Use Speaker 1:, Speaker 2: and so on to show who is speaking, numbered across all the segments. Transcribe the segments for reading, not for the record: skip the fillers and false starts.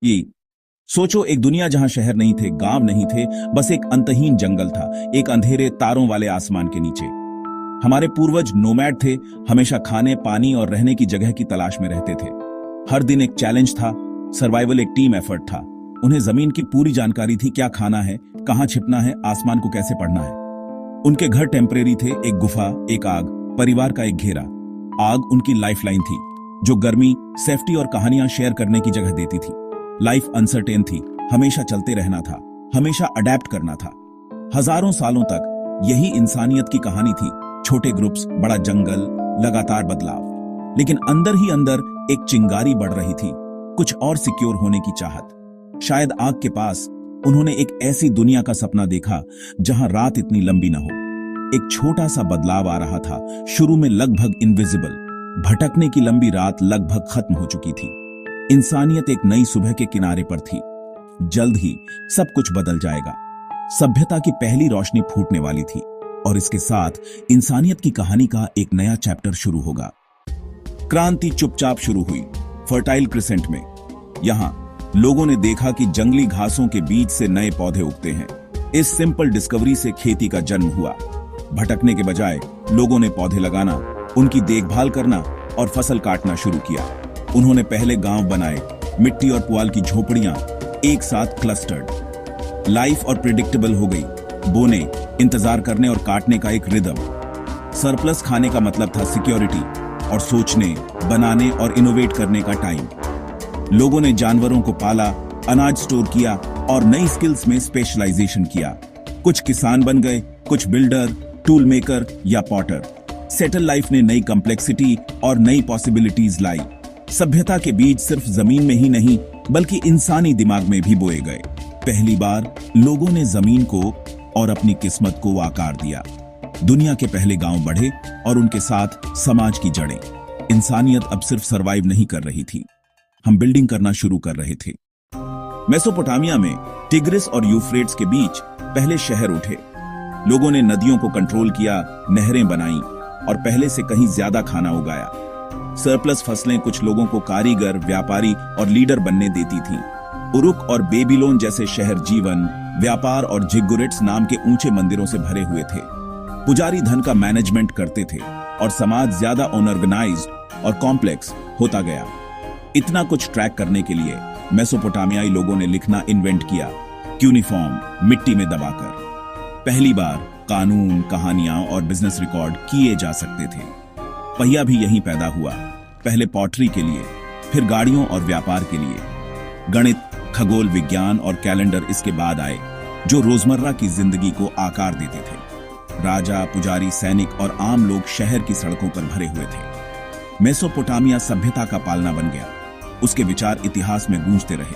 Speaker 1: ये सोचो, एक दुनिया जहां शहर नहीं थे, गांव नहीं थे, बस एक अंतहीन जंगल था, एक अंधेरे तारों वाले आसमान के नीचे। हमारे पूर्वज नोमैड थे, हमेशा खाने, पानी और रहने की जगह की तलाश में रहते थे। हर दिन एक चैलेंज था, सर्वाइवल एक टीम एफर्ट था। उन्हें जमीन की पूरी जानकारी थी, क्या खाना है, कहां छिपना है, आसमान को कैसे पढ़ना है। उनके घर टेम्परेरी थे, एक गुफा, एक आग, परिवार का एक घेरा। आग उनकी लाइफलाइन थी, जो गर्मी, सेफ्टी और कहानियां शेयर करने की जगह देती थी। लाइफ अनसर्टेन थी, हमेशा चलते रहना था, हमेशा अडेप्ट करना था। हजारों सालों तक यही इंसानियत की कहानी थी, छोटे ग्रुप्स, बड़ा जंगल, लगातार बदलाव। लेकिन अंदर ही अंदर एक चिंगारी बढ़ रही थी, कुछ और सिक्योर होने की चाहत। शायद आग के पास उन्होंने एक ऐसी दुनिया का सपना देखा जहां रात इतनी लंबी न हो। एक छोटा सा बदलाव आ रहा था, शुरू में लगभग इनविजिबल। भटकने की लंबी रात लगभग खत्म हो चुकी थी। इंसानियत एक नई सुबह के किनारे पर थी। जल्द ही सब कुछ बदल जाएगा। सभ्यता की पहली रोशनी फूटने वाली थी और इसके साथ इंसानियत की कहानी का एक नया चैप्टर शुरू होगा। क्रांति चुपचाप शुरू हुई फर्टाइल क्रिसेंट में। यहां लोगों ने देखा कि जंगली घासों के बीच से नए पौधे उगते हैं। इस सिंपल डिस्कवरी से खेती का जन्म हुआ। भटकने के बजाय लोगों ने पौधे लगाना, उनकी देखभाल करना और फसल काटना शुरू किया। उन्होंने पहले गांव बनाए, मिट्टी और पुआल की झोपड़ियां एक साथ क्लस्टर्ड। लाइफ और प्रिडिक्टेबल हो गई। बोने, इंतजार करने और काटने का एक रिदम। सरप्लस खाने का मतलब था सिक्योरिटी और सोचने, बनाने और इनोवेट करने का टाइम। लोगों ने जानवरों को पाला, अनाज स्टोर किया और नई स्किल्स में स्पेशलाइजेशन किया। कुछ किसान बन गए, कुछ बिल्डर, टूल मेकर या पॉटर। सेटल लाइफ ने नई कॉम्प्लेक्सिटी और नई पॉसिबिलिटीज लाई। सभ्यता के बीज सिर्फ जमीन में ही नहीं, बल्कि इंसानी दिमाग में भी बोए गए। पहली बार लोगों ने जमीन को और अपनी किस्मत को आकार दिया। दुनिया के पहले गांव बढ़े और उनके साथ समाज की जड़ें। इंसानियत अब सिर्फ सरवाइव नहीं कर रही थी, हम बिल्डिंग करना शुरू कर रहे थे। मेसोपोटामिया में टिग्रिस और यूफ्रेट्स के बीच पहले शहर उठे। लोगों ने नदियों को कंट्रोल किया, नहरें बनाई और पहले से कहीं ज्यादा खाना उगाया। सरप्लस फसलें कुछ लोगों को कारीगर, व्यापारी और लीडर बनने देती थीं। उरुक और बेबीलोन जैसे शहर जीवन, व्यापार और जिगुरेट्स नाम के ऊंचे मंदिरों से भरे हुए थे। पुजारी धन का मैनेजमेंट करते थे और समाज ज्यादा ऑर्गेनाइज्ड और कॉम्प्लेक्स होता गया। इतना कुछ ट्रैक करने के लिए मेसोपोटामियाई लोगों ने लिखना इन्वेंट किया, क्यूनिफॉर्म, मिट्टी में दबाकर। पहली बार कानून, कहानियां और बिजनेस रिकॉर्ड किए जा सकते थे। पहिया भी यहीं पैदा हुआ, पहले पॉटरी के लिए, फिर गाड़ियों और व्यापार के लिए। गणित, खगोल विज्ञान और कैलेंडर इसके बाद आए, जो रोजमर्रा की जिंदगी को आकार देते थे। राजा, पुजारी, सैनिक और आम लोग शहर की सड़कों पर भरे हुए थे। मेसोपोटामिया सभ्यता का पालना बन गया। उसके विचार इतिहास में गूंजते रहे।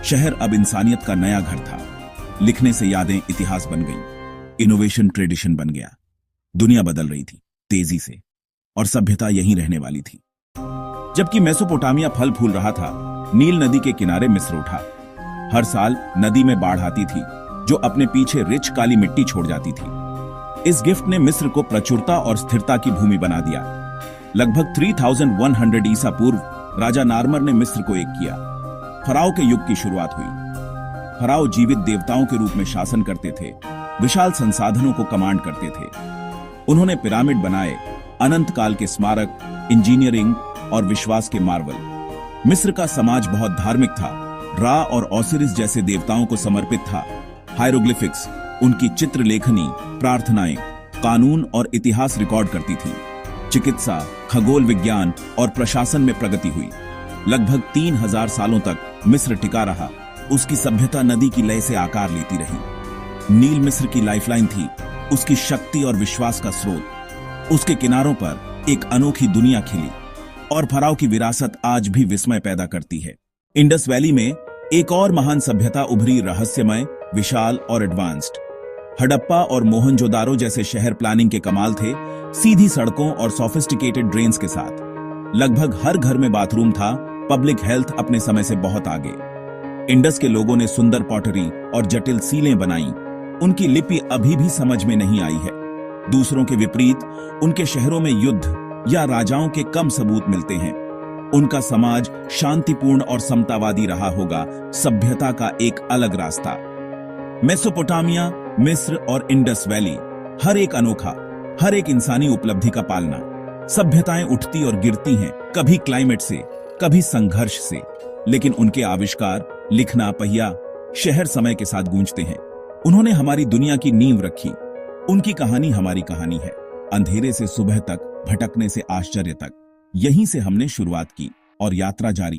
Speaker 1: शहर अब इंसानियत का नया घर था। लिखने से यादें इतिहास बन गईं। इनोवेशन ट्रेडिशन बन गया। दुनिया बदल रही थी तेजी से और सभ्यता यहीं रहने वाली थी। जबकि मेसोपोटामिया फल फूल रहा था, नील नदी के किनारे मिस्र उठा। हर साल नदी में बाढ़ आती थी, जो अपने पीछे रिच काली मिट्टी छोड़ जाती थी। इस गिफ्ट ने मिस्र को प्रचुरता और स्थिरता की भूमि बना दिया। लगभग 3100 ईसा पूर्व राजा नार्मर ने मिस्र को एक किया। फराओ के युग की शुरुआत हुई। फराओ जीवित देवताओं के रूप में शासन करते थे, विशाल संसाधनों को कमांड करते थे। उन्होंने पिरामिड बनाए, अनंत काल के स्मारक, इंजीनियरिंग और विश्वास के मार्वल। मिस्र का समाज बहुत धार्मिक था। रा और ओसिरिस जैसे देवताओं को समर्पित था। हायरोग्लिफिक्स, उनकी चित्रलेखनी, प्रार्थनाएं, कानून और इतिहास रिकॉर्ड करती थी। चिकित्सा, खगोल विज्ञान और प्रशासन में प्रगति हुई। लगभग 3000 सालों तक मिस्र टिका रहा। उसकी सभ्यता नदी की लय से आकार लेती रही। नील मिस्र की लाइफलाइन थी, उसकी शक्ति और विश्वास का स्रोत। उसके किनारों पर एक अनोखी दुनिया खिली और फराओ की विरासत आज भी विस्मय पैदा करती है। इंडस वैली में एक और महान सभ्यता उभरी, रहस्यमय, विशाल और एडवांस्ड। हड़प्पा और मोहनजोदारो जैसे शहर प्लानिंग के कमाल थे, सीधी सड़कों और सोफिस्टिकेटेड ड्रेन्स के साथ। लगभग हर घर में बाथरूम था। पब्लिक हेल्थ अपने समय से बहुत आगे। इंडस के लोगों ने सुंदर पॉटरी और जटिल सीलें बनाई। उनकी लिपि अभी भी समझ में नहीं आई है। दूसरों के विपरीत उनके शहरों में युद्ध या राजाओं के कम सबूत मिलते हैं। उनका समाज शांतिपूर्ण और समतावादी रहा होगा, सभ्यता का एक अलग रास्ता। मेसोपोटामिया, मिस्र और इंडस वैली, हर एक अनोखा, हर एक इंसानी उपलब्धि का पालना। सभ्यताएं उठती और गिरती हैं, कभी क्लाइमेट से, कभी संघर्ष से, लेकिन उनके आविष्कार, लिखना, पहिया, शहर समय के साथ गूंजते हैं। उन्होंने हमारी दुनिया की नींव रखी। उनकी कहानी हमारी कहानी है, अंधेरे से सुबह तक, भटकने से आश्चर्य तक। यहीं से हमने शुरुआत की और यात्रा जारी।